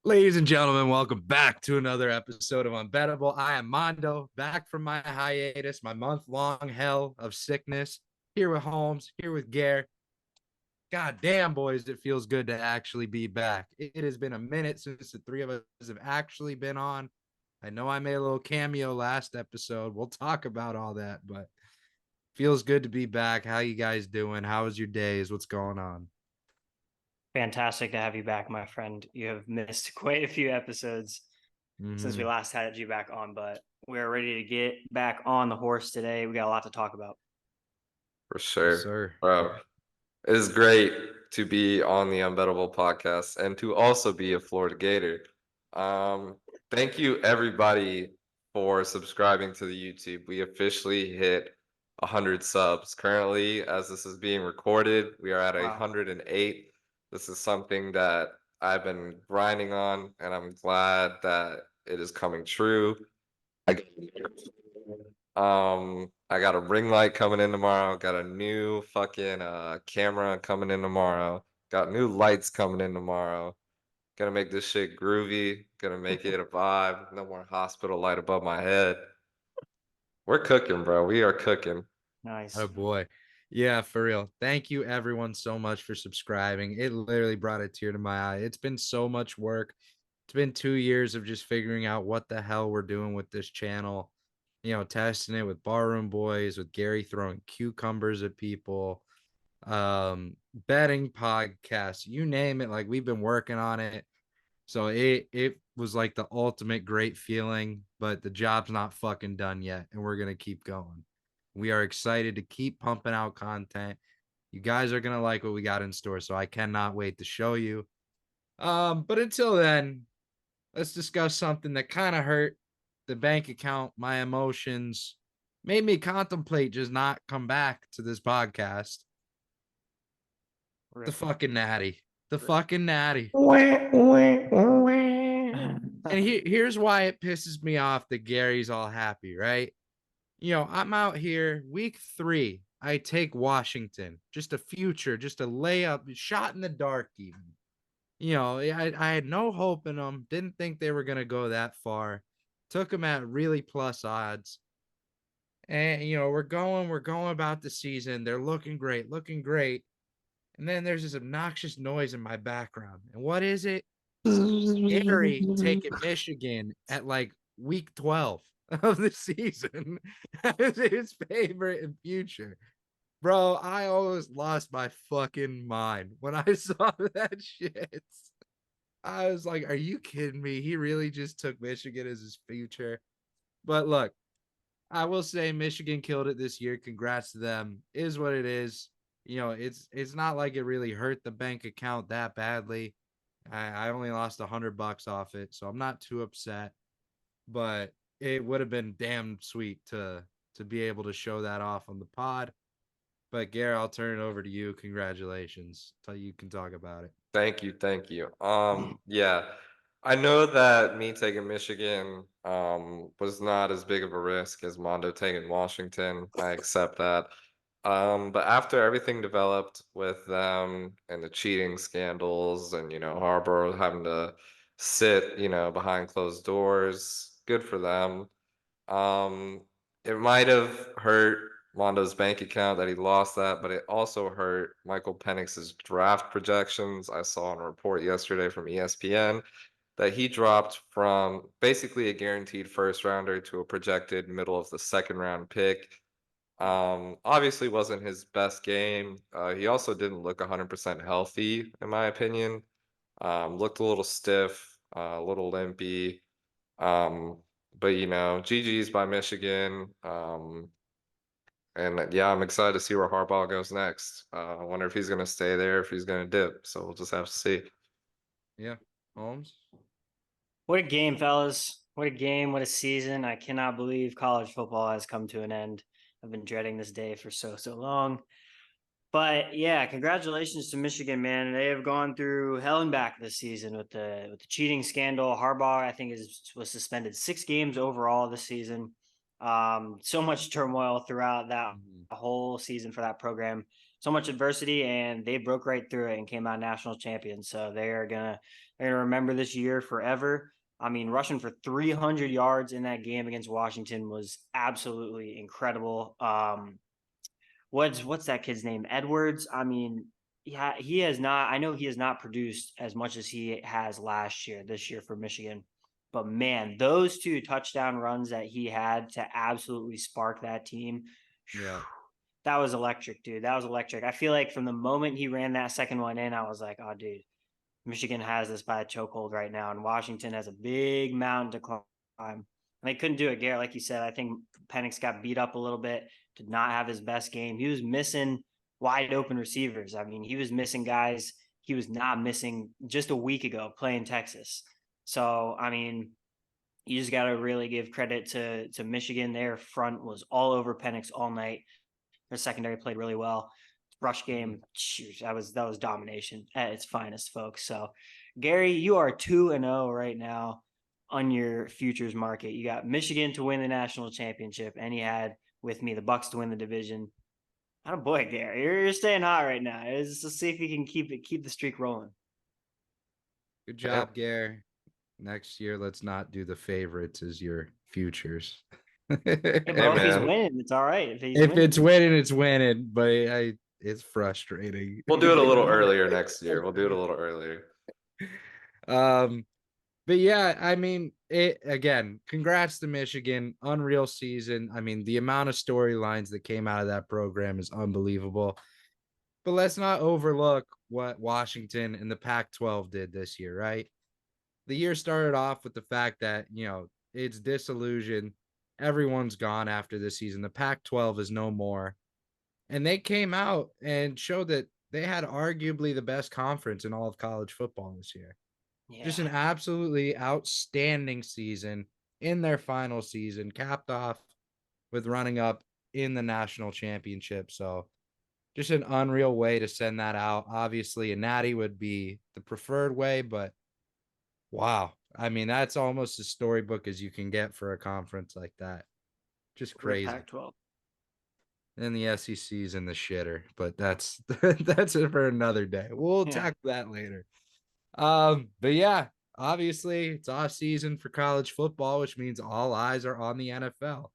Ladies and gentlemen, welcome back to another episode of Unbettable. I am Mondo, back from my hiatus, my month-long hell of sickness. Here with Holmes, here with Gare. God damn, boys, it feels good to actually be back. It has been a minute since the three of us have actually been on. I know I made a little cameo last episode. We'll talk about all that, but feels good to be back. How you guys doing? How was your days? What's going on? Fantastic to have you back, my friend. You have missed quite a few episodes since we Mm-hmm. last had you back on, but we're ready to get back on the horse today. We got a lot to talk about. For Yes, sure. sir. Bro, it is great to be on the Unbettable podcast and to also be a Florida Gator. Um, Thank you everybody for subscribing to the YouTube. We officially hit 100 subs. Currently, as this is being recorded, we are at Wow. 108. This is something that I've been grinding on, and I'm glad that it is coming true. I I got a ring light coming in tomorrow. Got a new fucking camera coming in tomorrow. Got new lights coming in tomorrow. Gonna make this shit groovy. Gonna make it a vibe. No more hospital light above my head. We're cooking, bro. We are cooking. Oh Nice. boy. Yeah, for real. Thank you everyone so much for subscribing. It literally brought a tear to my eye. It's been so much work. It's been 2 years of just figuring out what the hell we're doing with this channel. Testing it with Barroom Boys, with Gary throwing cucumbers at people, betting podcasts, you name it. Like we've been working on it. So it was like the ultimate great feeling, but the job's not fucking done yet, and we're gonna keep going. We are excited to keep pumping out content. You guys are gonna like what we got in store, so I cannot wait to show you. But until then, let's discuss something that kind of hurt the bank account, my emotions, made me contemplate just not come back to this podcast. The Rip. fucking natty. The fucking natty. And here's why it pisses me off that Gary's all happy, right? I'm out here week 3. I take Washington, just a future, just a layup, shot in the dark, even. I had no hope in them. Didn't think they were going to go that far. Took them at really plus odds. And, we're going about the season. They're looking great, looking great. And then there's this obnoxious noise in my background. And what is it? Gary taking Michigan at like week 12 of the season as his favorite in future. Bro, I almost lost my fucking mind when I saw that shit. I was like, are you kidding me? He really just took Michigan as his future. But look, I will say Michigan killed it this year. Congrats to them. Is what it is. It's not like it really hurt the bank account that badly. I only lost $100 off it, so I'm not too upset. But it would have been damn sweet to be able to show that off on the pod. But Gary, I'll turn it over to you. Congratulations. So you can talk about it. Thank you, thank you. Yeah, I know that me taking Michigan was not as big of a risk as Mondo taking Washington. I accept that. But after everything developed with them and the cheating scandals and Harbaugh having to sit behind closed doors, good for them. Um, it might have hurt Mondo's bank account that he lost that, but it also hurt Michael Penix's draft projections. I saw in a report yesterday from ESPN that he dropped from basically a guaranteed first rounder to a projected middle of the second round pick. Obviously wasn't his best game. He also didn't look 100% healthy, in my opinion. Looked a little stiff, a little limpy. Um, but GG's by Michigan. And yeah, I'm excited to see where Harbaugh goes next. I wonder if he's gonna stay there, if he's gonna dip. So we'll just have to see. Yeah. Holmes? What a game, fellas. What a game. What a season. I cannot believe college football has come to an end. I've been dreading this day for so long. But yeah, congratulations to Michigan, man. They have gone through hell and back this season with the cheating scandal. Harbaugh, I think, was suspended 6 games overall this season. So much turmoil throughout that Mhm. whole season for that program. so much adversity, and they broke right through it and came out national champions. So they're gonna remember this year forever. I mean, rushing for 300 yards in that game against Washington was absolutely incredible. What's that kid's name? Edwards. I mean, yeah, he has not. I know he has not produced as much as he has this year for Michigan. But man, those 2 touchdown runs that he had to absolutely spark that team, Yeah. that was electric, dude. That was electric. I feel like from the moment he ran that second one in, I was like, oh, dude, Michigan has this by a chokehold right now, and Washington has a big mountain to climb. And they couldn't do it, Garrett. Like you said, I think Penix got beat up a little bit, did not have his best game. He was missing wide open receivers. I mean, he was missing guys he was not missing just a week ago playing Texas. So, I mean, you just got to really give credit to Michigan. Their front was all over Penix all night. Their secondary played really well. Rush game, that was domination at its finest, folks. So, Gary, you are 2-0 right now on your futures market. You got Michigan to win the national championship, and you had with me the Bucks to win the division. Oh boy, Gary, you're staying hot right now. Let's see if you can keep the streak rolling. Good job, Gare. Next year, let's not do the favorites as your futures. Hey, Hey, bro, if he's man. winning, it's all right. If It's winning, it's winning. But it's frustrating. We'll do it a little earlier next year. We'll do it a little earlier. But yeah, I mean, it again, congrats to Michigan. Unreal season. I mean, the amount of storylines that came out of that program is unbelievable. But let's not overlook what Washington and the Pac-12 did this year, right? The year started off with the fact that, it's disillusion. Everyone's gone after this season. The Pac-12 is no more. And they came out and showed that they had arguably the best conference in all of college football this year. Just an absolutely outstanding season in their final season, capped off with running up in the national championship. So just an unreal way to send that out. Obviously, a natty would be the preferred way, but wow. I mean, that's almost as storybook as you can get for a conference like that. Just crazy. Pac-12. And the SEC is in the shitter, but that's that's it for another day. We'll tackle that later. But yeah, obviously it's off season for college football, which means all eyes are on the NFL.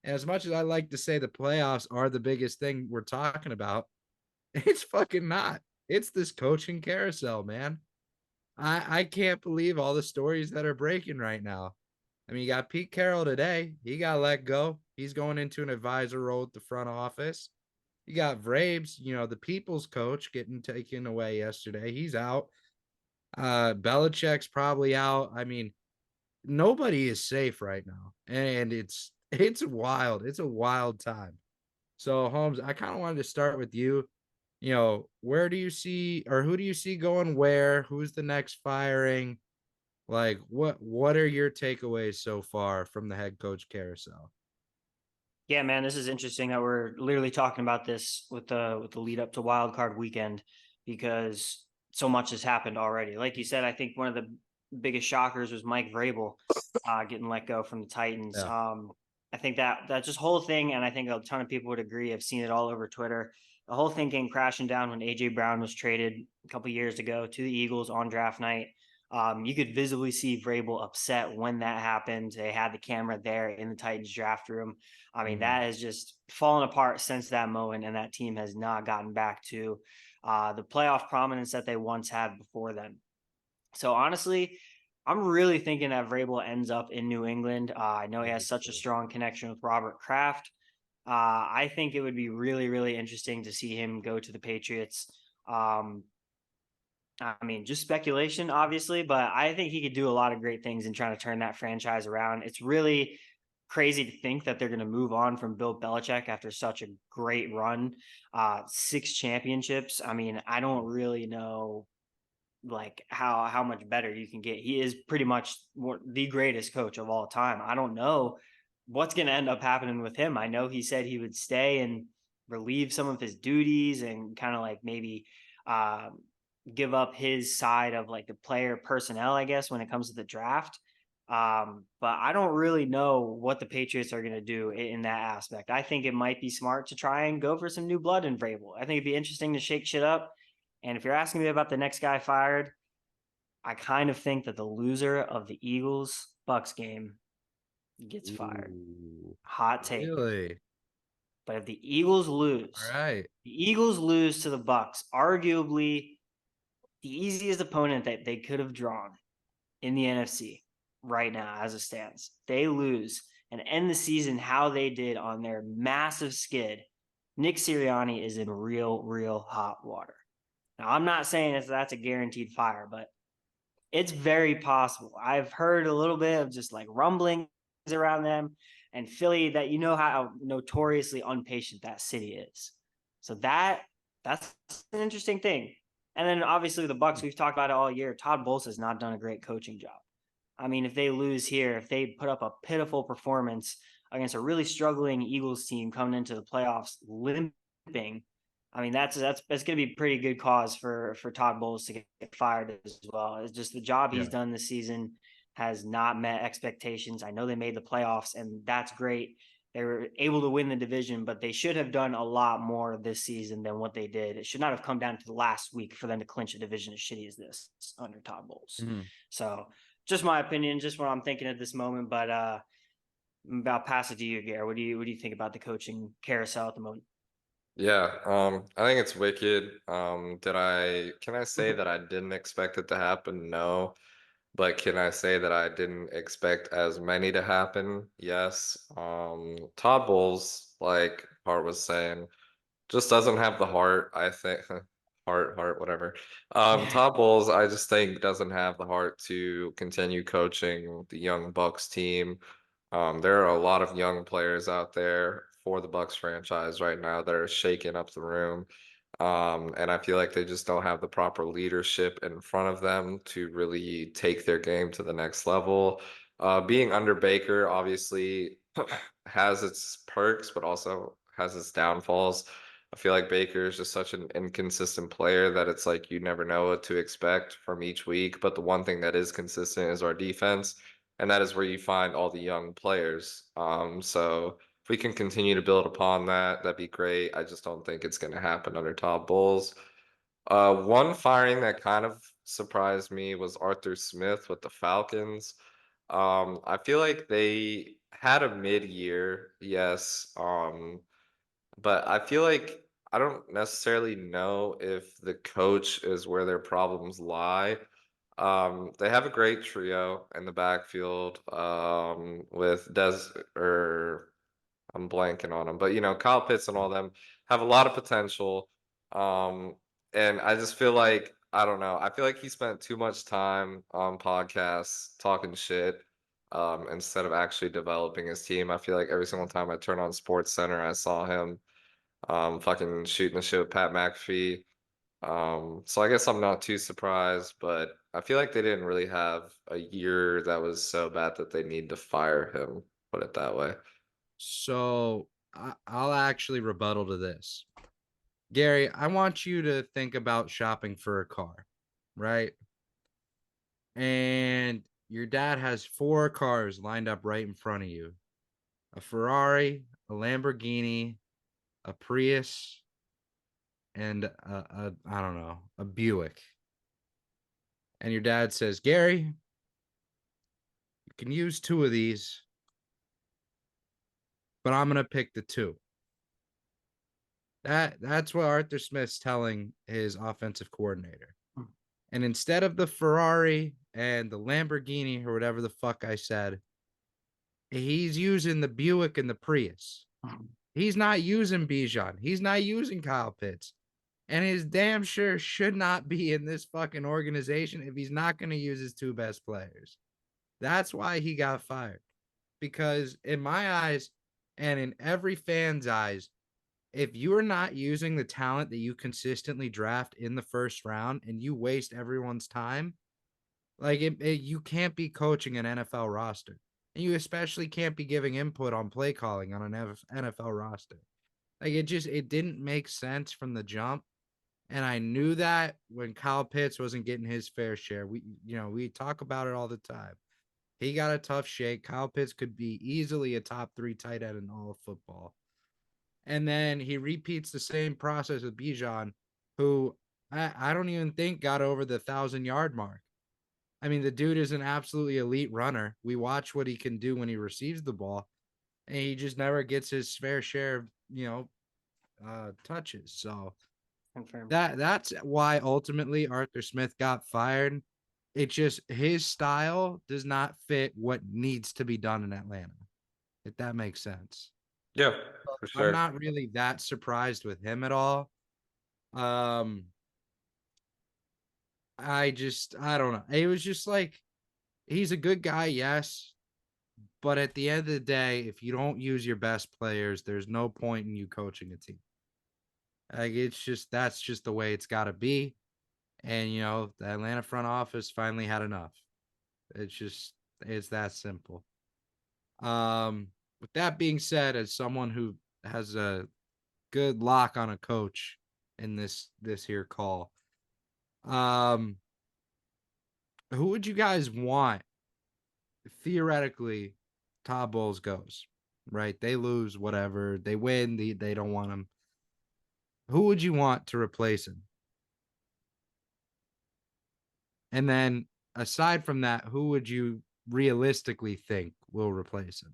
And as much as I like to say the playoffs are the biggest thing we're talking about, it's fucking not. It's this coaching carousel, man. I can't believe all the stories that are breaking right now. I mean, you got Pete Carroll today. He got let go. He's going into an advisor role at the front office. You got Vrabes, the people's coach, getting taken away yesterday. He's out. Belichick's probably out. I mean, nobody is safe right now. And it's wild. It's a wild time. So, Holmes, I kind of wanted to start with you. Where do you see, or who do you see going where? Who's the next firing? Like, what are your takeaways so far from the head coach carousel? Yeah, man, this is interesting that we're literally talking about this with the lead up to Wild Card Weekend, because so much has happened already. Like you said, I think one of the biggest shockers was Mike Vrabel getting let go from the Titans. Yeah. I think that just whole thing, and I think a ton of people would agree. I've seen it all over Twitter. The whole thing came crashing down when AJ Brown was traded a couple years ago to the Eagles on draft night. You could visibly see Vrabel upset when that happened. They had the camera there in the Titans draft room. I mean, that has just fallen apart since that moment, and that team has not gotten back to the playoff prominence that they once had before then. So honestly, I'm really thinking that Vrabel ends up in New England. I know he has such a strong connection with Robert Kraft. I think it would be really, really interesting to see him go to the Patriots. I mean, just speculation, obviously, but I think he could do a lot of great things in trying to turn that franchise around. It's really crazy to think that they're going to move on from Bill Belichick after such a great run, 6 championships. I mean, I don't really know like how much better you can get. He is pretty much the greatest coach of all time. I don't know what's going to end up happening with him. I know he said he would stay and relieve some of his duties and kind of like maybe give up his side of like the player personnel, I guess, when it comes to the draft. But I don't really know what the Patriots are going to do in that aspect. I think it might be smart to try and go for some new blood in Vrabel. I think it'd be interesting to shake shit up. And if you're asking me about the next guy fired, I kind of think that the loser of the Eagles Bucks game gets fired. Ooh, Hot take. really? But if the Eagles lose, All right. the Eagles lose to the Bucks, arguably the easiest opponent that they could have drawn in the NFC right now as it stands. They lose and end the season how they did on their massive skid. Nick Sirianni is in real hot water. Now, I'm not saying that's a guaranteed fire, but it's very possible. I've heard a little bit of just like rumblings around them and Philly that you know how notoriously impatient that city is. So that's an interesting thing. And then obviously the Bucks, we've talked about it all year. Todd Bowles has not done a great coaching job. I mean, if they lose here, if they put up a pitiful performance against a really struggling Eagles team coming into the playoffs limping, I mean, that's going to be pretty good cause for Todd Bowles to get fired as well. It's just the job he's done this season has not met expectations. I know they made the playoffs, and that's great. They were able to win the division, but they should have done a lot more this season than what they did. It should not have come down to the last week for them to clinch a division as shitty as this under Todd Bowles. Mm-hmm. So just my opinion, just what I'm thinking at this moment. But I'll pass it to you, Gare. What do you think about the coaching carousel at the moment? Yeah, I think it's wicked. Can I say that I didn't expect it to happen? No. But can I say that I didn't expect as many to happen? Yes. Todd Bowles, like Hart was saying, just doesn't have the heart, I think. Heart, whatever. Todd Bowles, I just think doesn't have the heart to continue coaching the young Bucks team. There are a lot of young players out there for the Bucks franchise right now that are shaking up the room. And I feel like they just don't have the proper leadership in front of them to really take their game to the next level. Being under Baker obviously has its perks, but also has its downfalls. I feel like Baker is just such an inconsistent player that it's like you never know what to expect from each week. But the one thing that is consistent is our defense, and that is where you find all the young players. So if we can continue to build upon that, that'd be great. I just don't think it's going to happen under Todd Bowles. One firing that kind of surprised me was Arthur Smith with the Falcons. I feel like they had a mid-year, yes, but I feel like I don't necessarily know if the coach is where their problems lie. They have a great trio in the backfield, with Des or I'm blanking on them, but Kyle Pitts and all them have a lot of potential. Um, and I just feel like I don't know. I feel like he spent too much time on podcasts talking shit, instead of actually developing his team. I feel like every single time I turn on Sports Center, I saw him fucking shooting the shit with Pat McAfee. So I guess I'm not too surprised, but I feel like they didn't really have a year that was so bad that they need to fire him. Put it that way. So I'll actually rebuttal to this. Gary, I want you to think about shopping for a car, right? And your dad has 4 cars lined up right in front of you: a Ferrari, a Lamborghini, a Prius, and a I don't know, a Buick. And your dad says, Gary, you can use 2 of these, but I'm gonna pick the 2. That's what Arthur Smith's telling his offensive coordinator. And instead of the Ferrari and the Lamborghini or whatever the fuck I said, he's using the Buick and the Prius. He's not using Bijan. He's not using Kyle Pitts. And his damn sure should not be in this fucking organization if he's not going to use his 2 best players. That's why he got fired. Because in my eyes and in every fan's eyes, if you are not using the talent that you consistently draft in the first round and you waste everyone's time, like you can't be coaching an NFL roster. And you especially can't be giving input on play calling on an NFL roster. Like it didn't make sense from the jump. And I knew that when Kyle Pitts wasn't getting his fair share. We talk about it all the time. He got a tough shake. Kyle Pitts could be easily a top 3 tight end in all of football. And then he repeats the same process with Bijan, who I don't even think got over the 1,000-yard mark. I mean, the dude is an absolutely elite runner. We watch what he can do when he receives the ball, and he just never gets his fair share of, touches. So Confirmed. that's why ultimately Arthur Smith got fired. It just his style does not fit what needs to be done in Atlanta, if that makes sense. Yeah, for I'm sure. not really that surprised with him at all. Um, I don't know. It was just like he's a good guy, yes, but at the end of the day, if you don't use your best players, there's no point in you coaching a team. Like that's just the way it's got to be. And the Atlanta front office finally had enough. It's that simple. With that being said, as someone who has a good lock on a coach in this here call, um, who would you guys want theoretically? Todd Bowles goes right. They lose, whatever. They win. They don't want him. Who would you want to replace him? And then aside from that, who would you realistically think will replace him?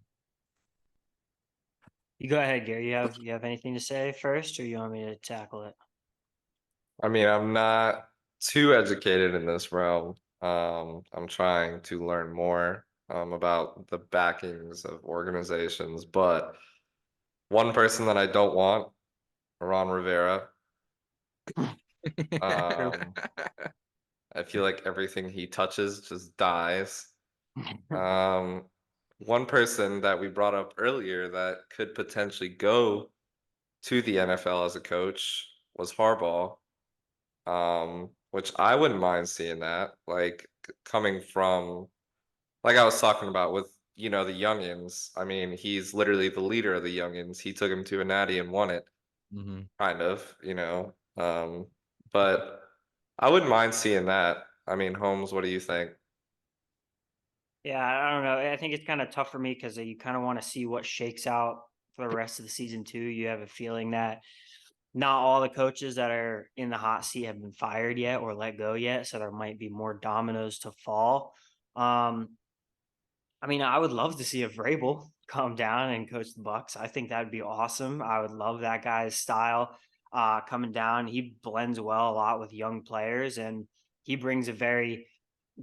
You go ahead, Gary. You have anything to say first, or you want me to tackle it? I mean, I'm not too educated in this realm. I'm trying to learn more about the backings of organizations, but one person that I don't want, Ron Rivera. Um, I feel like everything he touches just dies. Um, One person that we brought up earlier that could potentially go to the NFL as a coach was Harbaugh. Which I wouldn't mind seeing that, like coming from, like I was talking about with, the youngins. I mean, he's literally the leader of the youngins. He took him to a natty and won it, Mm-hmm. kind of. But I wouldn't mind seeing that. I mean, Holmes, what do you think? Yeah, I don't know. I think it's kind of tough for me because you kind of want to see what shakes out for the rest of the season too. You have a feeling that not all the coaches that are in the hot seat have been fired yet or let go yet, so there might be more dominoes to fall. Um, I mean, I would love to see a Vrabel come down and coach the Bucks. I think that'd be awesome. I would love that guy's style coming down. He blends well a lot with young players, and he brings a very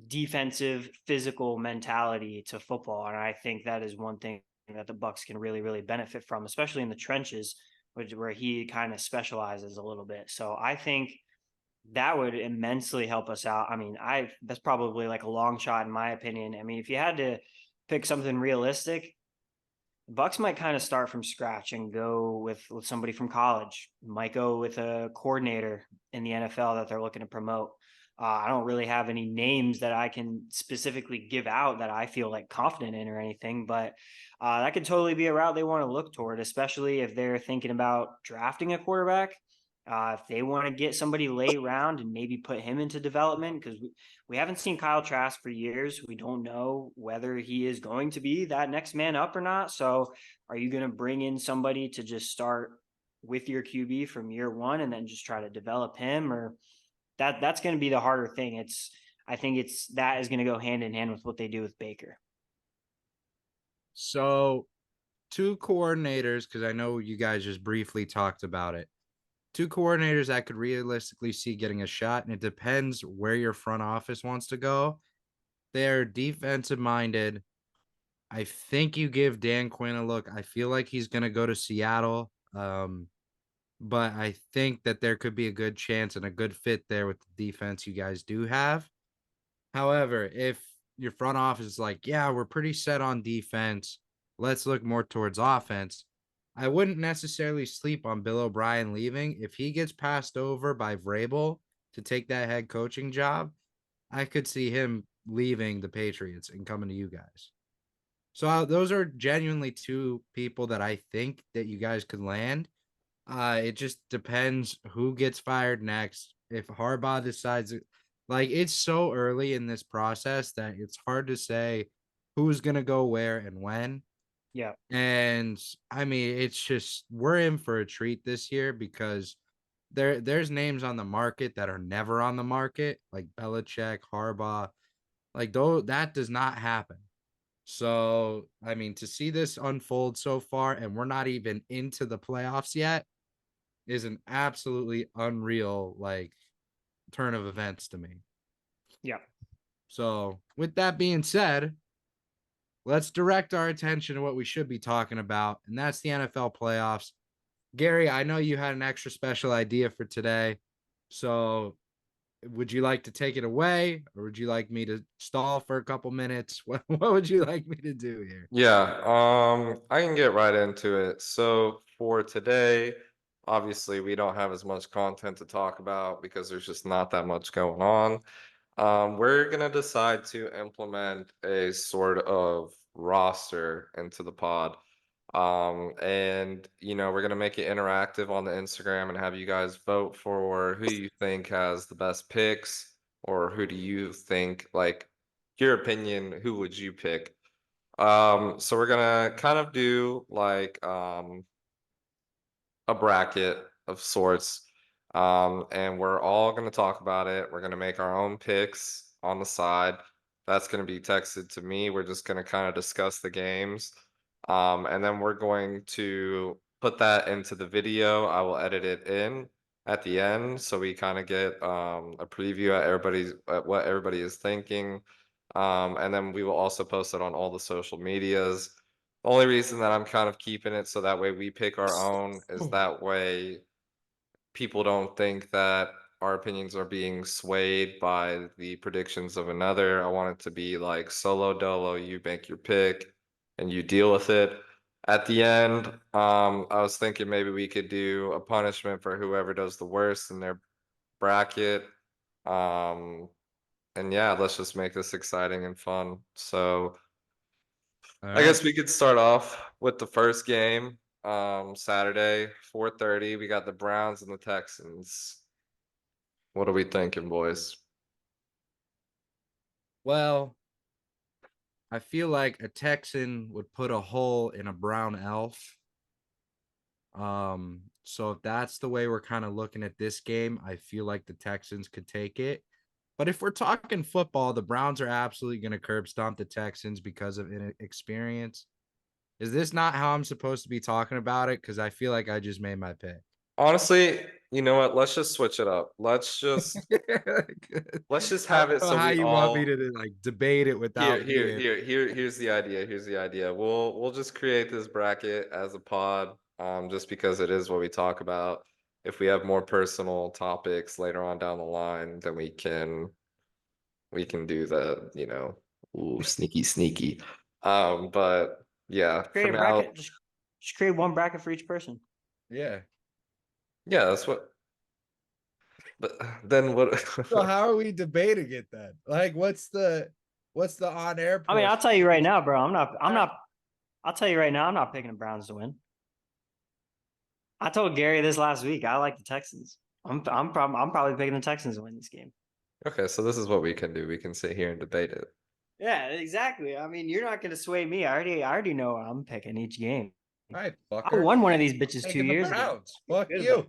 defensive, physical mentality to football. And I think that is one thing that the Bucks can really, really benefit from, especially in the trenches, where he kind of specializes a little bit. So I think that would immensely help us out. I mean, that's probably like a long shot in my opinion. I mean, if you had to pick something realistic, the Bucks might kind of start from scratch and go with somebody from college. Might go with a coordinator in the NFL that they're looking to promote. I don't really have any names that I can specifically give out that I feel like confident in or anything, but that could totally be a route they want to look toward, especially if they're thinking about drafting a quarterback. If they want to get somebody late round and maybe put him into development, because we haven't seen Kyle Trask for years. We don't know whether he is going to be that next man up or not. So are you going to bring in somebody to just start with your QB from year one and then just try to develop him? Or that's going to be the harder thing. I think that is going to go hand in hand with what they do with Baker. So, two coordinators, because I know you guys just briefly talked about it. Two coordinators I could realistically see getting a shot, and it depends where your front office wants to go. They're defensive minded. I think you give Dan Quinn a look. I feel like he's going to go to Seattle. But I think that there could be a good chance and a good fit there with the defense you guys do have. However, if your front office is like, yeah, we're pretty set on defense, let's look more towards offense. I wouldn't necessarily sleep on Bill O'Brien leaving. If he gets passed over by Vrabel to take that head coaching job, I could see him leaving the Patriots and coming to you guys. So those are genuinely two people that I think that you guys could land. It just depends who gets fired next. If Harbaugh decides, like, it's so early in this process that it's hard to say who's going to go where and when. Yeah. And I mean, it's just we're in for a treat this year because there's names on the market that are never on the market, like Belichick, Harbaugh, like though that does not happen. So I mean, to see this unfold so far, and we're not even into the playoffs yet, is an absolutely unreal like turn of events to me. Yeah. So with that being said, let's direct our attention to what we should be talking about, and that's the NFL playoffs. Gary, I know you had an extra special idea for today. So would you like to take it away, or would you like me to stall for a couple minutes? What would you like me to do here? Yeah, I can get right into it. So for today, obviously we don't have as much content to talk about because there's just not that much going on. We're gonna decide to implement a sort of roster into the pod. And we're gonna make it interactive on the Instagram and have you guys vote for who you think has the best picks, or who do you think, like, your opinion, who would you pick? So we're gonna kind of do like a bracket of sorts. And we're all going to talk about it. We're going to make our own picks on the side. That's going to be texted to me. We're just going to kind of discuss the games. And then we're going to put that into the video. I will edit it in at the end so we kind of get a preview at what everybody is thinking. And then we will also post it on all the social medias. The only reason that I'm kind of keeping it so that way we pick our own is that way people don't think that our opinions are being swayed by the predictions of another. I want it to be like solo dolo, you make your pick and you deal with it. At the end, I was thinking maybe we could do a punishment for whoever does the worst in their bracket. Um, and yeah, let's just make this exciting and fun. So All I right. guess we could start off with the first game. Saturday, 4:30. We got the Browns and the Texans. What are we thinking, boys? Well, I feel like a Texan would put a hole in a brown elf. So if that's the way we're kind of looking at this game, I feel like the Texans could take it. But if we're talking football, the Browns are absolutely going to curb stomp the Texans because of inexperience. Is this not how I'm supposed to be talking about it? Because I feel like I just made my pick. Honestly, you know what? Let's just switch it up. I Let's just don't have it know so how we you want me all to like debate it without being. here's the idea. Here's the idea. We'll just create this bracket as a pod, just because it is what we talk about. If we have more personal topics later on down the line, then we can do the, ooh, sneaky. But yeah, for Create a now, bracket. Just create one bracket for each person. Yeah. yeah, that's what. But then what? So how are we debating it then? Like, what's the on air I mean, portion? I'll tell you right now, bro. I'll tell you right now, I'm not picking the Browns to win. I told Gary this last week. I like the Texans. I'm probably picking the Texans to win this game. Okay, so this is what we can do. We can sit here and debate it. Yeah, exactly. I mean, you're not gonna sway me. I already know what I'm picking each game. All right, I fucker. won one of these bitches 2 Taking the years ago. Browns. Fuck Good you.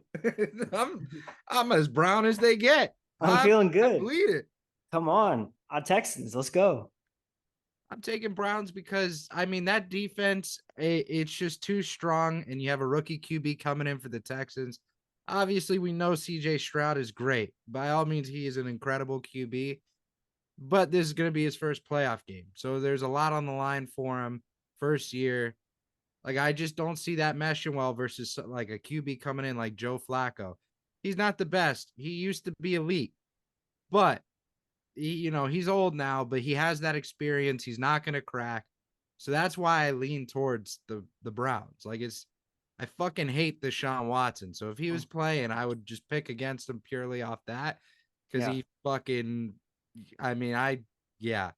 about I'm as brown as they get. I'm feeling good. Bleed it. Come on, Texans, let's go. I'm taking Browns because I mean that defense, it's just too strong, and you have a rookie QB coming in for the Texans. Obviously, we know CJ Stroud is great. By all means, he is an incredible QB, but this is going to be his first playoff game. So there's a lot on the line for him. First year. Like, I just don't see that meshing well versus like a QB coming in like Joe Flacco. He's not the best. He used to be elite, but he's old now, but he has that experience. He's not going to crack. So that's why I lean towards the Browns. Like, I fucking hate Deshaun Watson. So if he was playing, I would just pick against him purely off that because Yeah. he fucking, I mean, yeah.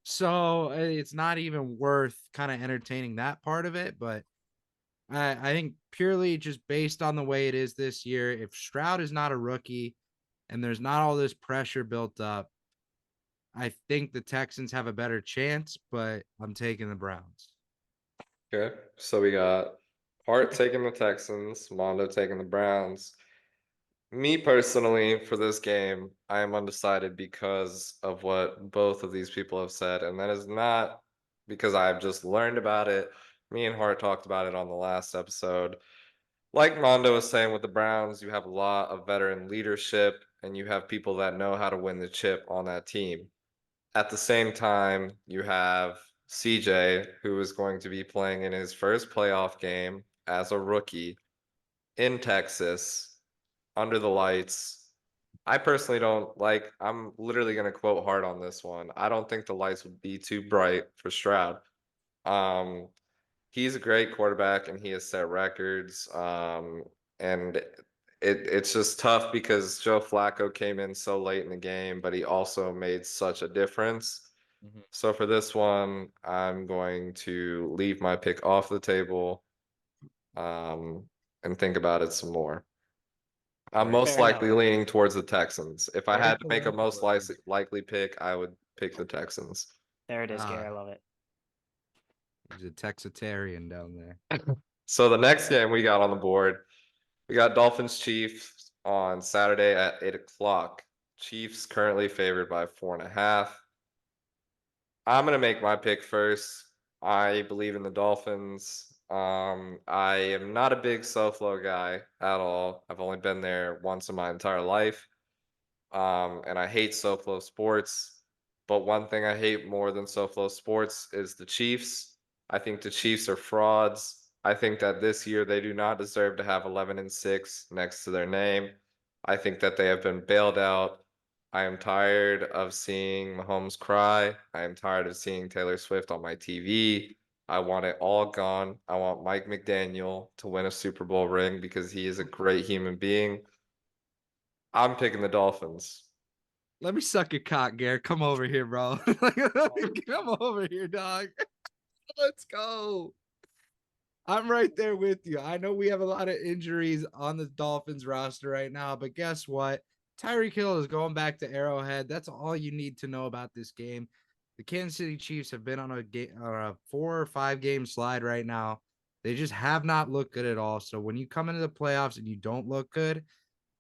So it's not even worth kind of entertaining that part of it. But I think purely just based on the way it is this year, if Stroud is not a rookie and there's not all this pressure built up, I think the Texans have a better chance, but I'm taking the Browns. Okay, so we got Hart taking the Texans, Mondo taking the Browns. Me personally, for this game, I am undecided because of what both of these people have said, and that is not because I've just learned about it. Me and Hart talked about it on the last episode. Like Mondo was saying with the Browns, you have a lot of veteran leadership, and you have people that know how to win the chip on that team. At the same time, you have CJ, who is going to be playing in his first playoff game as a rookie in Texas under the lights. I personally don't like, I'm literally going to quote Hart on this one. I don't think the lights would be too bright for Stroud. Um, he's a great quarterback and he has set records. And it's just tough because Joe Flacco came in so late in the game, but he also made such a difference. Mhm. So for this one, I'm going to leave my pick off the table, and think about it some more. I'm Very, most Fair enough. likely leaning towards the Texans. If I very had to make a most political. I think. likely pick, I would pick the Texans. There it is, Ah, Gary. I love it. he's a Texitarian down there. So the next game we got on the board, we got Dolphins Chiefs on Saturday at 8 o'clock. Chiefs currently favored by 4.5. I'm gonna make my pick first. I believe in the Dolphins. I am not a big SoFlo guy at all. I've only been there once in my entire life. And I hate SoFlo Sports. But one thing I hate more than SoFlo Sports is the Chiefs. I think the Chiefs are frauds. I think that this year they do not deserve to have 11-6 next to their name. I think that they have been bailed out. I am tired of seeing Mahomes cry. I am tired of seeing Taylor Swift on my TV. I want it all gone. I want Mike McDaniel to win a Super Bowl ring because he is a great human being. I'm picking the Dolphins. Let me suck your cock, Garrett. Come over here, bro. Come over here, dog. Let's go. I'm right there with you. I know we have a lot of injuries on the Dolphins roster right now, but guess what? Tyreek Hill is going back to Arrowhead. That's all you need to know about this game. The Kansas City Chiefs have been on a 4 or 5 game slide right now. They just have not looked good at all. So when you come into the playoffs and you don't look good,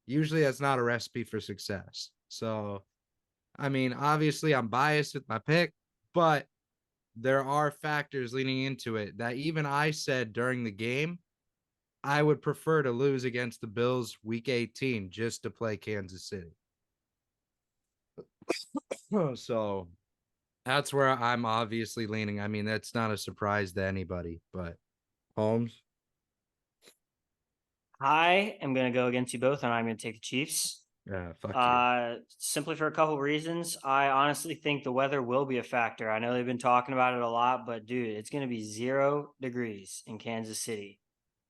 usually that's not a recipe for success. So, I mean, obviously I'm biased with my pick, but there are factors leaning into it that even I said during the game, I would prefer to lose against the Bills week 18 just to play Kansas City. So that's where I'm obviously leaning. I mean, that's not a surprise to anybody, but Holmes. I am going to go against you both, and I'm going to take the Chiefs. Yeah, fuck you. Simply for a couple of reasons. I honestly think the weather will be a factor. I know they've been talking about it a lot, but dude, it's going to be 0 degrees in Kansas City.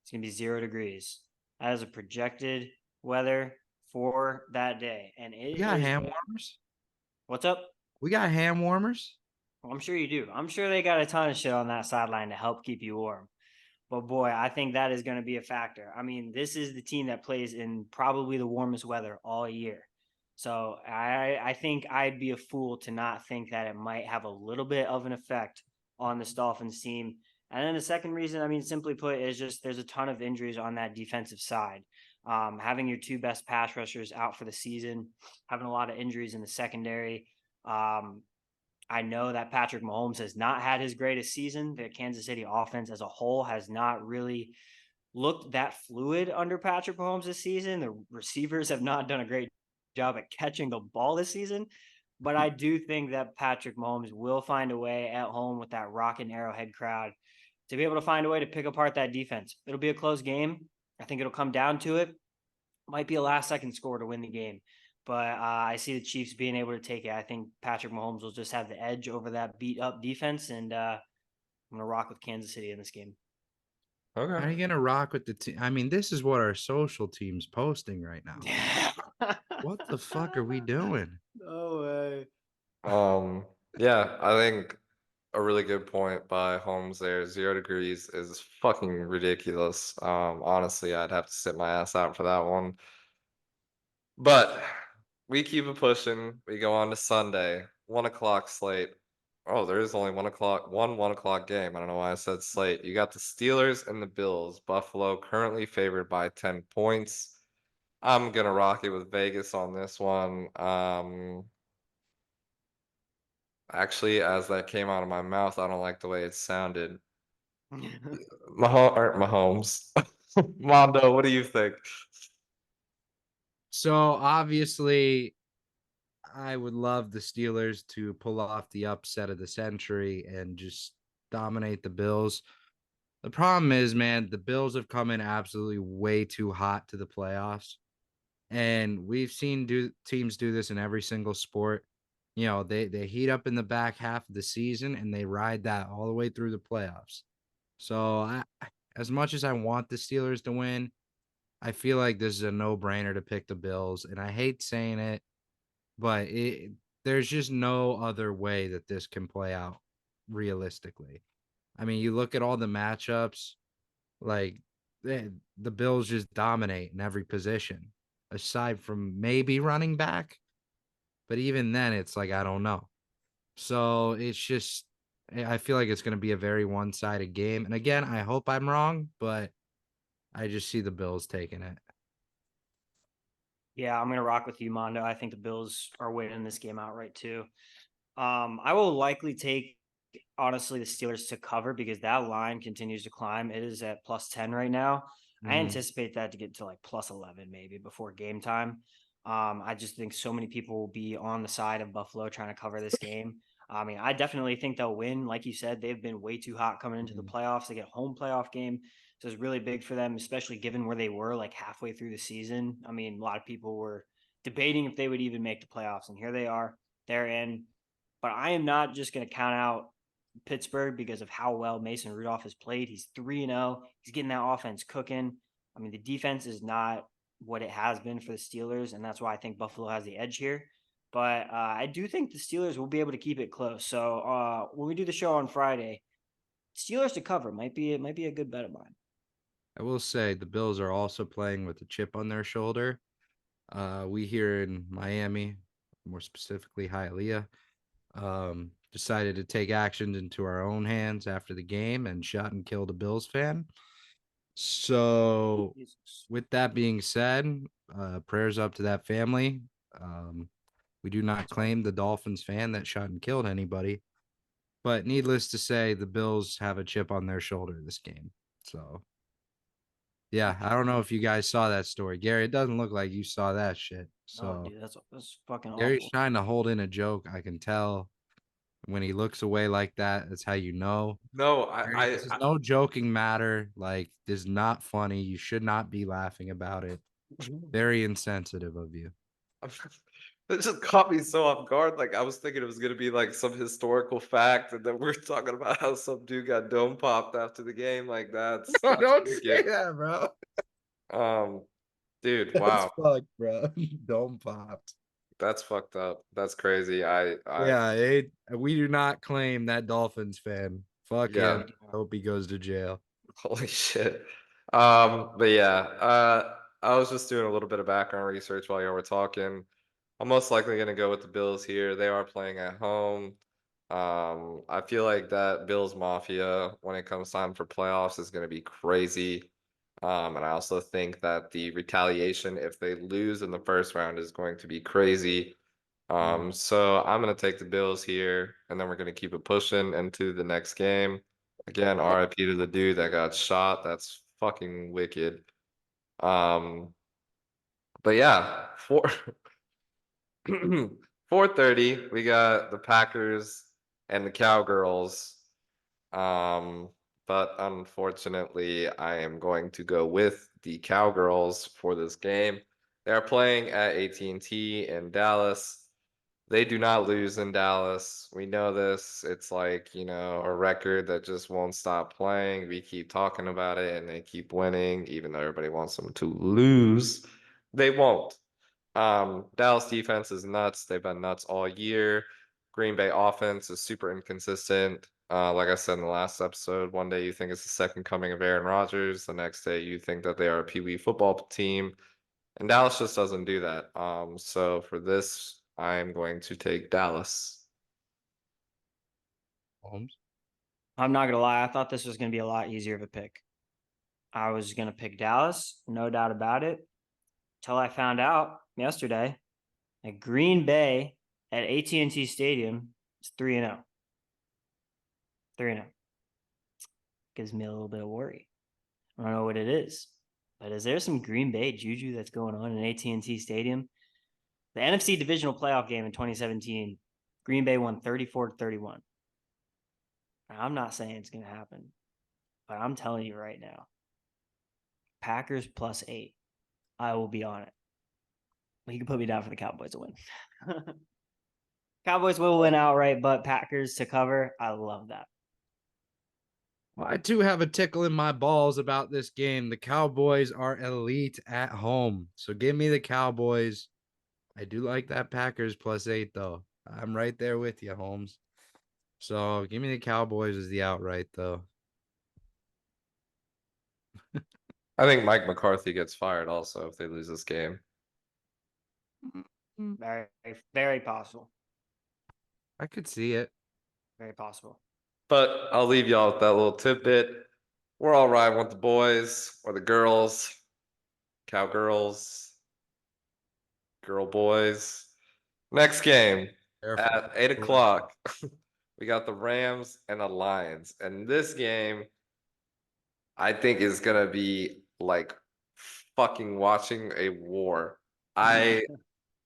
It's going to be 0 degrees. That is a projected weather for that day. And it We got is. hand warmers. What's up? We got hand warmers. Well, I'm sure you do. I'm sure they got a ton of shit on that sideline to help keep you warm. But boy, I think that is going to be a factor. I mean, this is the team that plays in probably the warmest weather all year. So I think I'd be a fool to not think that it might have a little bit of an effect on this Dolphins team. And then the second reason, I mean, simply put, is just there's a ton of injuries on that defensive side. Having your 2 best pass rushers out for the season, having a lot of injuries in the secondary. I know that Patrick Mahomes has not had his greatest season. The Kansas City offense as a whole has not really looked that fluid under Patrick Mahomes this season. The receivers have not done a great job at catching the ball this season. But I do think that Patrick Mahomes will find a way at home with that rockin' Arrowhead crowd to be able to find a way to pick apart that defense. It'll be a close game. I think it'll come down to it. Might be a last second score to win the game. But I see the Chiefs being able to take it. I think Patrick Mahomes will just have the edge over that beat up defense. And I'm going to rock with Kansas City in this game. How are Okay. you gonna rock with the team? I mean, this is what our social team's posting right now. What the fuck are we doing? No way. Yeah, I think a really good point by Holmes there. 0 degrees is fucking ridiculous. Honestly, I'd have to sit my ass out for that one. But we keep it pushing. We go on to Sunday. 1 o'clock slate. Oh, there is only 1 o'clock, 1 1 o'clock game. I don't know why I said slate. You got the Steelers and the Bills. Buffalo currently favored by 10 points. I'm gonna rock it with Vegas on this one. Actually, as that came out of my mouth, I don't like the way it sounded. Mahomes. Mondo, what do you think? So obviously, I would love the Steelers to pull off the upset of the century and just dominate the Bills. The problem is, man, the Bills have come in absolutely way too hot to the playoffs. And we've seen teams do this in every single sport. You know, they heat up in the back half of the season and they ride that all the way through the playoffs. So as much as I want the Steelers to win, I feel like this is a no-brainer to pick the Bills. And I hate saying it, but there's just no other way that this can play out realistically. I mean, you look at all the matchups, like the Bills just dominate in every position, aside from maybe running back. But even then, it's like I don't know. So it's just I feel like it's going to be a very one-sided game. And again, I hope I'm wrong, but I just see the Bills taking it. Yeah, I'm gonna rock with you, Mondo. I think the Bills are winning this game outright too. I will likely take honestly the Steelers to cover because that line continues to climb. It is at +10 right now. I Mhm. anticipate that to get to like +11 maybe before game time. I just think so many people will be on the side of Buffalo trying to cover this game. I mean, I definitely think they'll win. Like you said, they've been way too hot coming into the Mhm. playoffs. They get a home playoff game. So it's really big for them, especially given where they were like halfway through the season. I mean, a lot of people were debating if they would even make the playoffs, and here they are. They're in. But I am not just going to count out Pittsburgh because of how well Mason Rudolph has played. He's 3-0. He's getting that offense cooking. I mean, the defense is not what it has been for the Steelers, and that's why I think Buffalo has the edge here. But I do think the Steelers will be able to keep it close. So when we do the show on Friday, Steelers to cover might be a good bet of mine. I will say the Bills are also playing with a chip on their shoulder. We here in Miami, more specifically Hialeah, decided to take actions into our own hands after the game and shot and killed a Bills fan. So, Jesus. with that being said, prayers up to that family. We do not claim the Dolphins fan that shot and killed anybody, but needless to say, the Bills have a chip on their shoulder this game. So, yeah, I don't know if you guys saw that story, Gary. It doesn't look like you saw that shit. Oh, So, dude, that's fucking Gary's awful. trying to hold in a joke. I can tell when he looks away like that. That's how you know. No, Gary, this is no joking matter. Like, this is not funny. You should not be laughing about it. Very insensitive of you. It just caught me so off guard. Like I was thinking it was gonna be like some historical fact, and then we're talking about how some dude got dome popped after the game. Like No, that's don't say wicked. that, bro. Um, dude, That's wow, fucked, bro. Dome popped. that's fucked up. That's crazy. Yeah, we do not claim that Dolphins fan. Fuck Yeah, him. I hope he goes to jail. holy shit. But yeah, I was just doing a little bit of background research while y'all were talking. I'm most likely gonna go with the Bills here. They are playing at home. I feel like that Bills Mafia, when it comes time for playoffs, is gonna be crazy. And I also think that the retaliation if they lose in the first round is going to be crazy. Mm. So I'm gonna take the Bills here, and then we're gonna keep it pushing into the next game. Again, RIP to the dude that got shot. That's fucking wicked. Um, but yeah, 4:30, we got the Packers and the Cowgirls. Um, but unfortunately, I am going to go with the Cowgirls for this game. They are playing at AT&T in Dallas. They do not lose in Dallas. We know this. It's like, a record that just won't stop playing. We keep talking about it and they keep winning, even though everybody wants them to lose. They won't. Dallas defense is nuts. They've been nuts all year. Green Bay offense is super inconsistent. Like I said in the last episode, one day you think it's the second coming of Aaron Rodgers. The next day you think that they are a Pee Wee football team. And Dallas just doesn't do that. So for this, I'm going to take Dallas. Holmes. I'm not gonna lie. I thought this was gonna be a lot easier of a pick. I was gonna pick Dallas, no doubt about it. Till I found out yesterday that Green Bay at AT&T Stadium is 3-0. 3-0. Gives me a little bit of worry. I don't know what it is, but is there some Green Bay juju that's going on in AT&T Stadium? The NFC divisional playoff game in 2017, Green Bay won 34-31. I'm not saying it's going to happen, but I'm telling you right now, Packers +8. I will be on it. You can put me down for the Cowboys to win. Cowboys will win outright, but Packers to cover. I love that. Well, I too have a tickle in my balls about this game. The Cowboys are elite at home. So give me the Cowboys. I do like that Packers +8, though. I'm right there with you, Holmes. So give me the Cowboys as the outright, though. I think Mike McCarthy gets fired also if they lose this game. Very, very possible. I could see it. Very possible. But I'll leave y'all with that little tidbit. We're all riding with the boys or the girls, cowgirls, girl boys. Next game Careful. at 8 o'clock. We got the Rams and the Lions. And this game, I think, is going to be like fucking watching a war.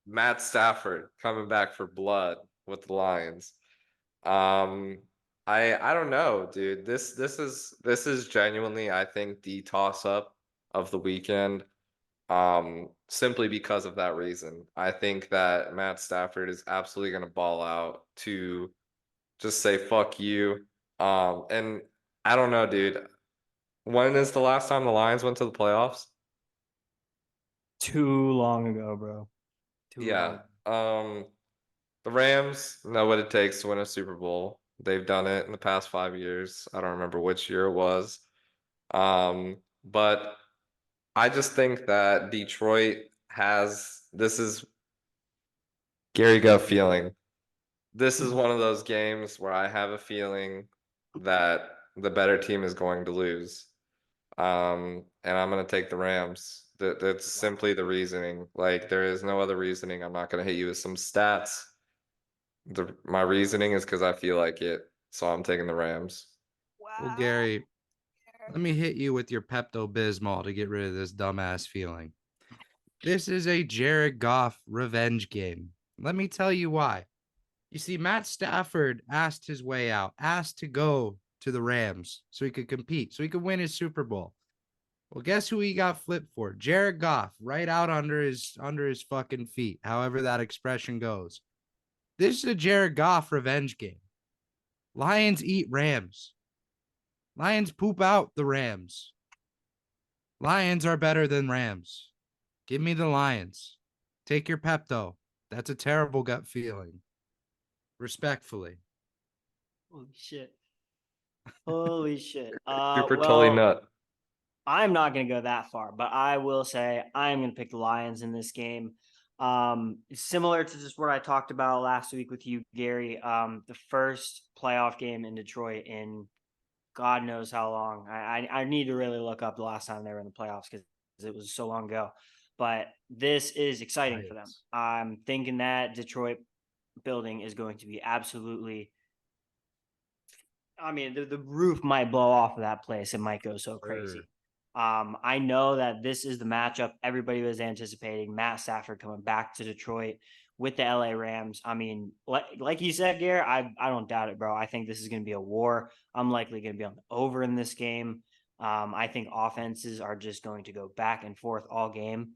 Matt Stafford coming back for blood with the Lions. I don't know, dude. This is genuinely, I think, the toss up of the weekend. Simply because of that reason. I think that Matt Stafford is absolutely gonna ball out to just say fuck you. And I don't know, dude. When is the last time the Lions went to the playoffs? Too long ago, bro. Too Yeah. long. The Rams know what it takes to win a Super Bowl. They've done it in the past 5 years. I don't remember which year it was. But I just think that Detroit has this is Gary gut feeling. This is one of those games where I have a feeling that the better team is going to lose. And I'm gonna take the Rams. That's simply the reasoning. Like there is no other reasoning. I'm not gonna hit you with some stats. My reasoning is because I feel like it, so I'm taking the Rams. Well, Gary, let me hit you with your Pepto-Bismol to get rid of this dumbass feeling. This is a Jared Goff revenge game. Let me tell you why. You see, Matt Stafford asked his way out, asked to go to the Rams so he could compete, so he could win his Super Bowl. Well, guess who he got flipped for? Jared Goff, right out under his fucking feet, however that expression goes. This is a Jared Goff revenge game. Lions eat Rams. Lions poop out the Rams. Lions are better than Rams. Give me the Lions. Take your Pepto. That's a terrible gut feeling. Respectfully. Holy shit. Holy shit. Super totally nut. I'm not going to go that far, but I will say I'm going to pick the Lions in this game. Similar to just what I talked about last week with you, Gary. The first playoff game in Detroit in God knows how long. I need to really look up the last time they were in the playoffs because it was so long ago. But this is exciting for them. I'm thinking that Detroit building is going to be absolutely. I mean, the roof might blow off of that place. It might go so crazy. I know that this is the matchup everybody was anticipating. Matt Stafford coming back to Detroit with the LA Rams. I mean, like you said, Gare, I don't doubt it, bro. I think this is going to be a war. I'm likely going to be on the over in this game. I think offenses are just going to go back and forth all game.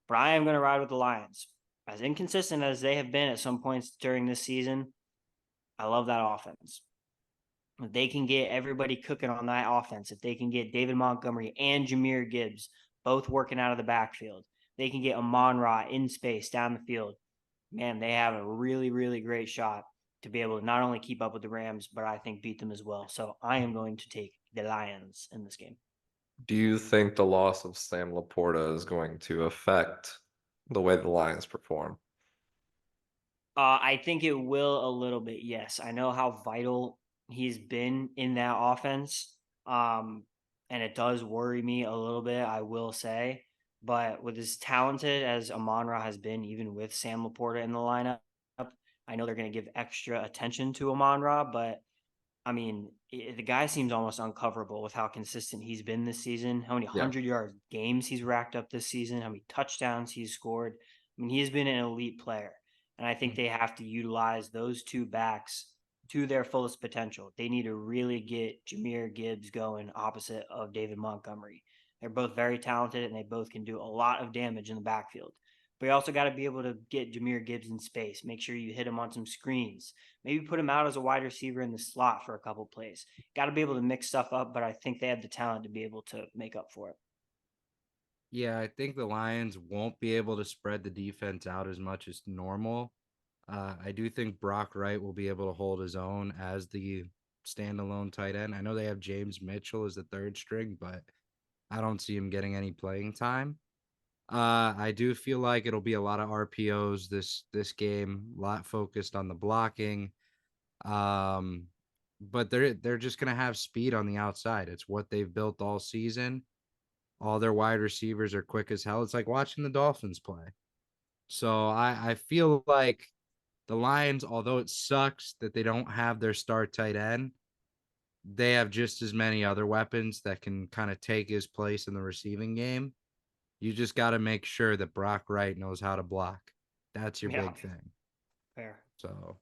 But I am going to ride with the Lions. As inconsistent as they have been at some points during this season, I love that offense. If they can get everybody cooking on that offense, if they can get David Montgomery and Jahmyr Gibbs both working out of the backfield, they can get Amon-Ra in space down the field. Man, they have a really, really great shot to be able to not only keep up with the Rams, but I think beat them as well. So I am going to take the Lions in this game. Do you think the loss of Sam Laporta is going to affect the way the Lions perform? I think it will a little bit, yes. I know how vital he's been in that offense. And it does worry me a little bit, I will say. But with as talented as Amon-Ra has been, even with Sam Laporta in the lineup, I know they're going to give extra attention to Amon-Ra, but I mean, the guy seems almost uncoverable with how consistent he's been this season, how many Yeah. 100-yard games he's racked up this season, how many touchdowns he's scored. I mean, he has been an elite player. And I think they have to utilize those two backs to their fullest potential. They need to really get Jahmyr Gibbs going opposite of David Montgomery. They're both very talented and they both can do a lot of damage in the backfield. But you also got to be able to get Jahmyr Gibbs in space. Make sure you hit him on some screens. Maybe put him out as a wide receiver in the slot for a couple plays. Got to be able to mix stuff up, but I think they have the talent to be able to make up for it. Yeah, I think the Lions won't be able to spread the defense out as much as normal. I do think Brock Wright will be able to hold his own as the standalone tight end. I know they have James Mitchell as the third string, but I don't see him getting any playing time. I do feel like it'll be a lot of RPOs this game, a lot focused on the blocking. Um, but they're just gonna have speed on the outside. It's what they've built all season. All their wide receivers are quick as hell. It's like watching the Dolphins play. So I feel like the Lions, although it sucks that they don't have their star tight end, they have just as many other weapons that can kind of take his place in the receiving game. You just got to make sure that Brock Wright knows how to block. That's your Yeah, big thing. fair. So,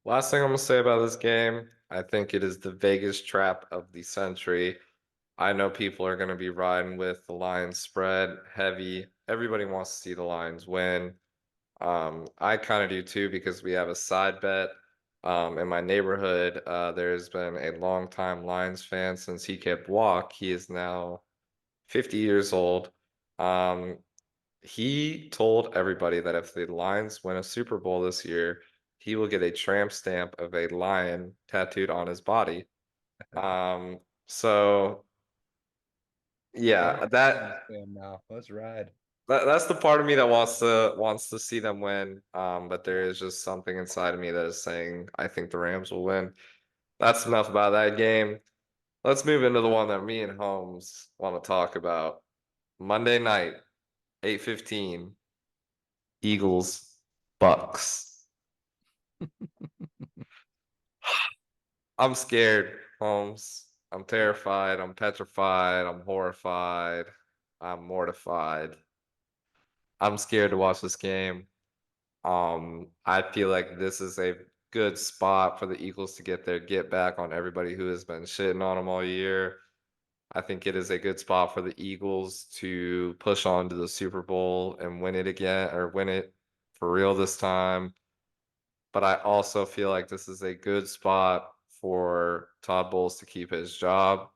Last thing I'm gonna say about this game, I think it is the Vegas trap of the century. I know people are gonna be riding with the Lions spread heavy. Everybody wants to see the Lions win. I kind of do too because we have a side bet. In my neighborhood, there's been a longtime Lions fan since he could walk. He is now 50 years old. Um, he told everybody that if the Lions win a Super Bowl this year, he will get a tramp stamp of a lion tattooed on his body. Um, so yeah, now let's ride. that's the part of me that wants to see them win. But there is just something inside of me that is saying I think the Rams will win. That's enough about that game. Let's move into the one that me and Holmes want to talk about. Monday night, 8:15, Eagles, Bucks. I'm scared, Holmes. I'm terrified. I'm petrified. I'm horrified. I'm mortified. I'm scared to watch this game. I feel like this is a good spot for the Eagles to get their get back on everybody who has been shitting on them all year. I think it is a good spot for the Eagles to push on to the Super Bowl and win it again or win it for real this time. But I also feel like this is a good spot for Todd Bowles to keep his job.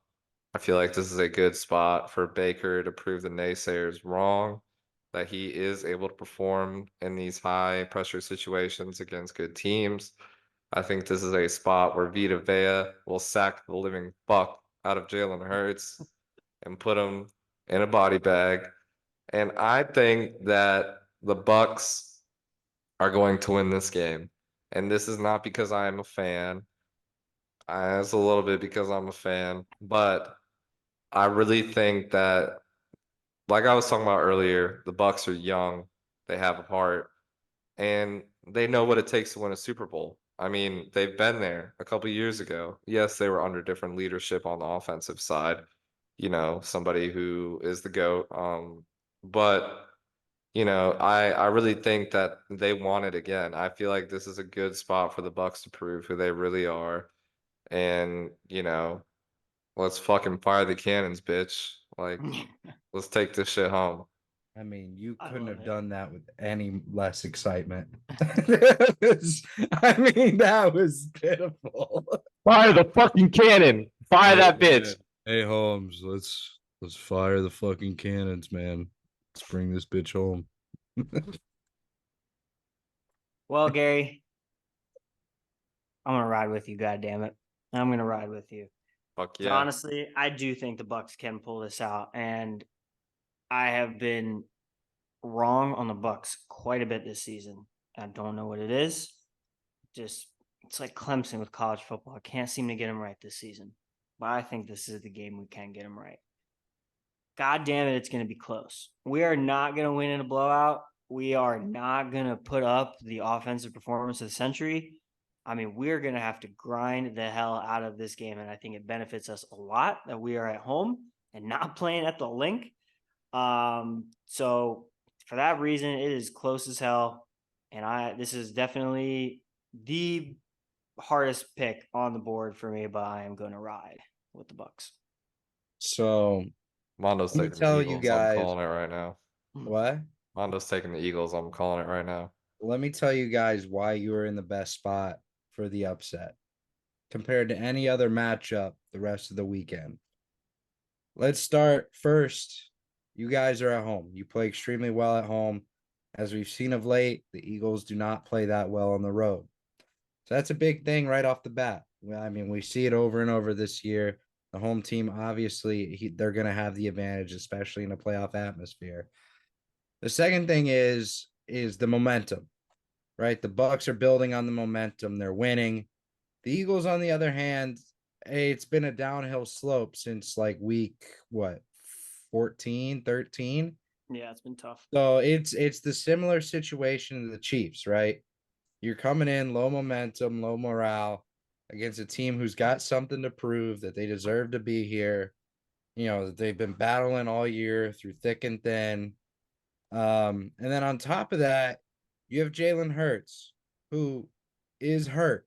I feel like this is a good spot for Baker to prove the naysayers wrong, that he is able to perform in these high pressure situations against good teams. I think this is a spot where Vita Vea will sack the living fuck out of Jalen Hurts and put him in a body bag. And I think that the Bucks are going to win this game. And this is not because I am a fan. It's a little bit because I'm a fan, but I really think that, like I was talking about earlier, the Bucks are young, they have a heart, and they know what it takes to win a Super Bowl. I mean, they've been there a couple years ago. Yes, they were under different leadership on the offensive side. You know, somebody who is the GOAT. But I really think that they want it again. I feel like this is a good spot for the Bucks to prove who they really are. And, let's fucking fire the cannons, bitch. Like, let's take this shit home. I mean, you I couldn't love have it. done that with any less excitement. I mean, that was pitiful. Fire the fucking cannon. Fire that bitch. Hey Holmes, let's fire the fucking cannons, man. Let's bring this bitch home. Well, Gary, I'm gonna ride with you. God damn it, I'm gonna ride with you. Fuck So yeah. honestly, I do think the Bucks can pull this out, and I have been wrong on the Bucks quite a bit this season. I don't know what it is. Just It's like Clemson with college football. I can't seem to get them right this season. But I think this is the game we can get them right. God damn it, it's going to be close. We are not going to win in a blowout. We are not going to put up the offensive performance of the century. I mean, we're going to have to grind the hell out of this game. And I think it benefits us a lot that we are at home and not playing at the link. So for that reason, it is close as hell. And this is definitely the hardest pick on the board for me, but I am going to ride with the Bucks. So Mondo's let me taking the tell you Eagles. I'm guys calling it right now. what. Mondo's taking the Eagles. I'm calling it right now. Let me tell you guys why you are in the best spot for the upset compared to any other matchup the rest of the weekend. Let's start first. You guys are at home. You play extremely well at home. As we've seen of late, the Eagles do not play that well on the road. So that's a big thing right off the bat. I mean, we see it over and over this year. The home team, obviously, they're going to have the advantage, especially in a playoff atmosphere. The second thing is the momentum, right? The Bucks are building on the momentum. They're winning. The Eagles, on the other hand, it's been a downhill slope since like week, what, 14, 13? Yeah, it's been tough. So it's the similar situation to the Chiefs, right? You're coming in low momentum, low morale against a team who's got something to prove that they deserve to be here. You know, that they've been battling all year through thick and thin. And then on top of that, you have Jalen Hurts, who is hurt.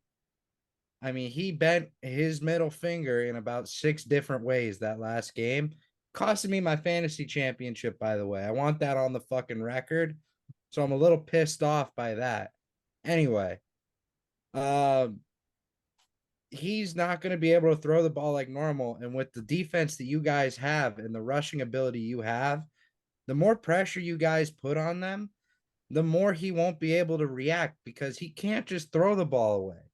I mean, he bent his middle finger in about 6 different ways that last game, costing me my fantasy championship, by the way. I want that on the fucking record. So I'm a little pissed off by that. Anyway, he's not going to be able to throw the ball like normal. And with the defense that you guys have and the rushing ability you have, the more pressure you guys put on them, the more he won't be able to react because he can't just throw the ball away.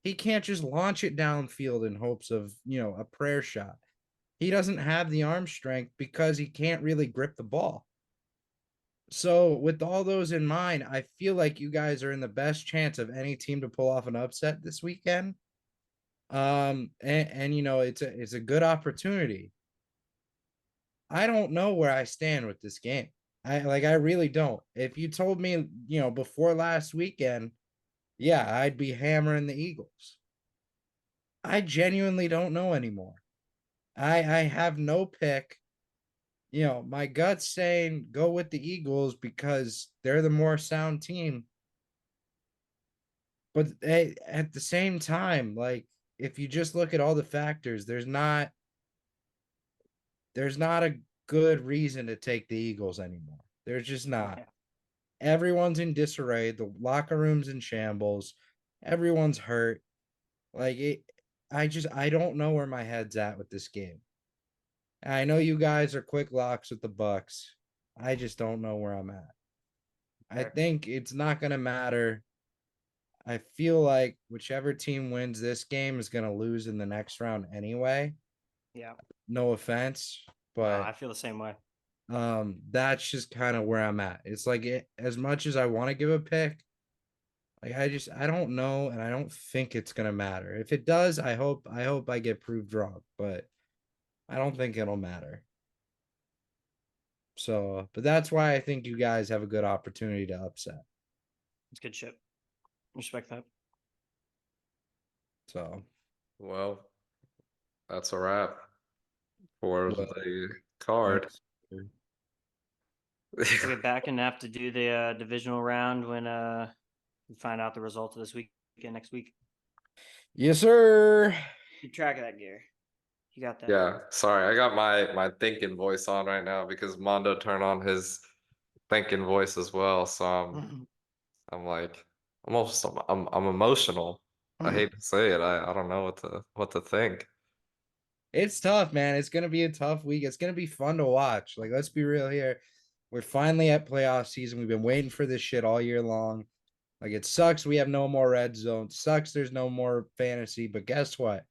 He can't just launch it downfield in hopes of, a prayer shot. He doesn't have the arm strength because he can't really grip the ball. So, with all those in mind, I feel like you guys are in the best chance of any team to pull off an upset this weekend. And it's a good opportunity. I don't know where I stand with this game. I really don't. If you told me, before last weekend, yeah, I'd be hammering the Eagles. I genuinely don't know anymore. I have no pick. My gut's saying go with the Eagles because they're the more sound team. But at the same time, like if you just look at all the factors, there's not a good reason to take the Eagles anymore. There's just not. Yeah. Everyone's in disarray. The locker room's in shambles. Everyone's hurt. I don't know where my head's at with this game. I know you guys are quick locks with the Bucks. I just don't know where I'm at. I think it's not going to matter. I feel like whichever team wins this game is going to lose in the next round anyway. Yeah. No offense, but I feel the same way. that's just kind of where I'm at. It's like as much as I want to give a pick, like I don't know, and I don't think it's gonna matter. If it does, I hope I get proved wrong, but I don't think it'll matter. So, but that's why I think you guys have a good opportunity to upset. It's good shit. Respect that. So, Well, that's a wrap for well, the card. We'll get back and have to do the divisional round when we find out the results of this weekend next week. Yes, sir. Keep track of that, gear. You got that. Yeah, sorry, I got my thinking voice on right now because Mondo turned on his thinking voice as well. So I'm like I'm emotional. I hate to say it. I don't know what to think. It's tough, man. It's gonna be a tough week. It's gonna be fun to watch. Like, let's be real here. We're finally at playoff season. We've been waiting for this shit all year long. Like, it sucks we have no more red zone. Sucks there's no more fantasy. But guess what?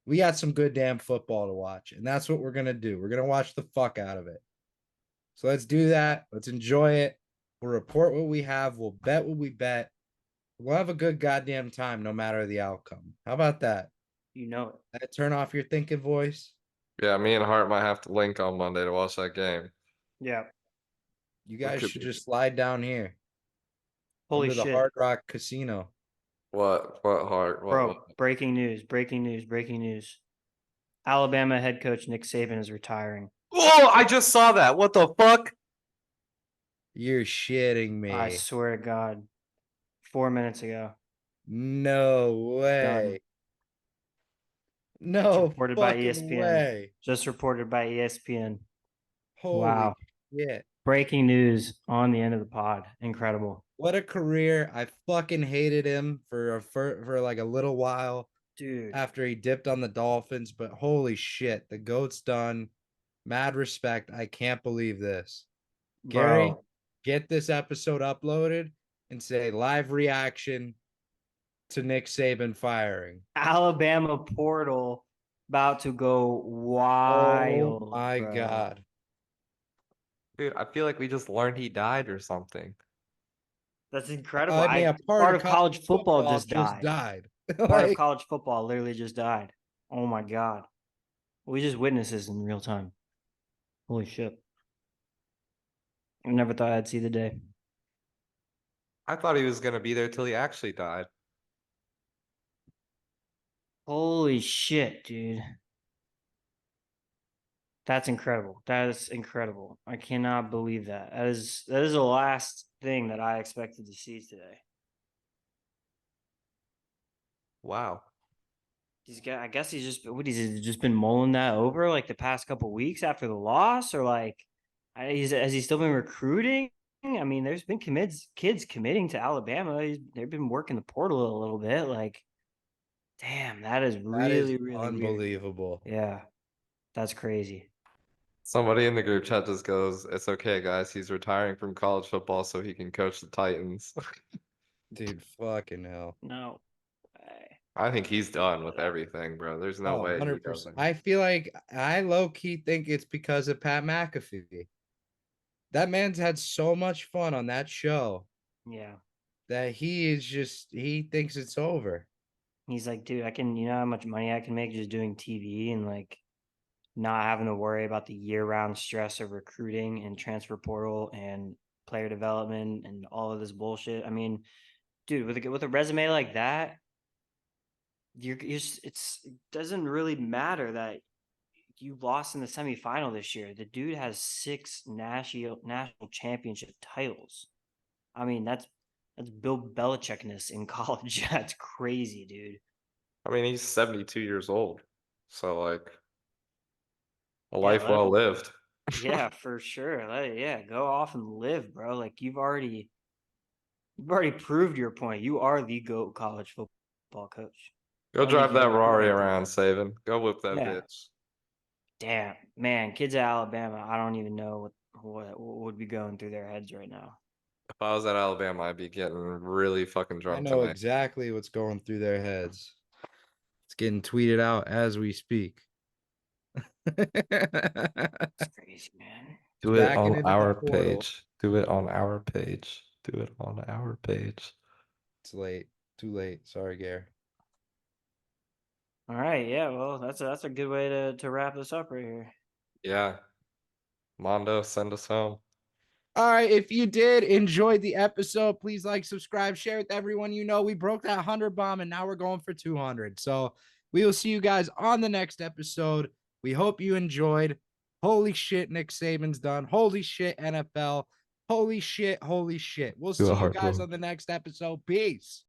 We got some good damn football to watch, and that's what we're gonna do. We're gonna watch the fuck out of it. So let's do that. Let's enjoy it. We'll report what we have. We'll bet what we bet. We'll have a good goddamn time no matter the outcome. How about that? You know it. That turn off your thinking voice. Yeah, me and Hart might have to link on Monday to watch that game. Yeah. You That guys could should be just slide down here. Come Holy to the shit. Hard Rock Casino. what Hart? Bro, breaking news, breaking news, breaking news. Alabama head coach Nick Saban is retiring. Oh, I just saw that. What the fuck? You're shitting I me. swear to God. 4 minutes ago. No Done. way. Just No reported by fucking ESPN. way. Just reported by ESPN. Holy Wow. shit. Breaking news on the end of the pod. Incredible. What a career. I fucking hated him for like a little while Dude. after he dipped on the Dolphins, but holy shit, the GOAT's done. Mad respect. I can't believe this. Gary, Bro. get this episode uploaded and say live reaction to Nick Saban firing. Alabama portal about to go Oh wild, my bro. God. Dude, I feel like we just learned he died or something. That's incredible. I mean, a Part of college football just just died. died. Part of Like, college football literally just died. Oh my God. We just witnessed this in real time. Holy shit. I never thought I'd see the day. I thought he was gonna be there till he actually died. Holy shit, dude. That's incredible. That is incredible. I cannot believe that. That is the last thing that I expected to see today. Wow. I guess he's just been mulling that over like the past couple weeks after the loss, or like has he still been recruiting? I mean, there's been kids committing to Alabama. They've been working the portal a little bit. Like, damn, that is that is really, really weird. unbelievable. Yeah, that's crazy. Somebody in the group chat just goes, "It's okay, guys. He's retiring from college football so he can coach the Titans." Dude, fucking hell. No way. I think he's done with everything, bro. There's no Oh, way he 100%. doesn't. I feel like I low key think it's because of Pat McAfee. That man's had so much fun on that show Yeah. that he thinks it's over. He's like, dude, you know how much money I can make just doing TV and like not having to worry about the year-round stress of recruiting and transfer portal and player development and all of this bullshit. I mean, dude, with a resume like that, it doesn't really matter that you lost in the semifinal this year. The dude has 6 national championship titles. I mean, that's Bill Belichickness in college. That's crazy, dude. I mean, he's 72 years old. So like a Yeah, life well lived. yeah, for sure. Yeah, go off and live, bro. Like you've already proved your point. You are the GOAT college football coach. Go I don't think drive you that have Rari anything. around, Saban. Go whip that Yeah. bitch. Damn, man, kids at Alabama, I don't even know what would be going through their heads right now. If I was at Alabama, I'd be getting really fucking I drunk know tonight. exactly what's going through their heads. It's getting tweeted out as we speak. It's crazy, man. Do it Backing on into the our portal. page. Do it on our page. Do it on our page. It's late. Too late. Sorry, Gare. All right, yeah, well, that's a good way to wrap this up right here. Yeah. Mondo, send us home. All right, if you did enjoy the episode, please like, subscribe, share with everyone you know. We broke that 100 bomb and now we're going for 200. So we will see you guys on the next episode. We hope you enjoyed. Holy shit, Nick Saban's done. Holy shit, NFL. Holy shit, holy shit. We'll Do see a you heart guys move. on the next episode. Peace.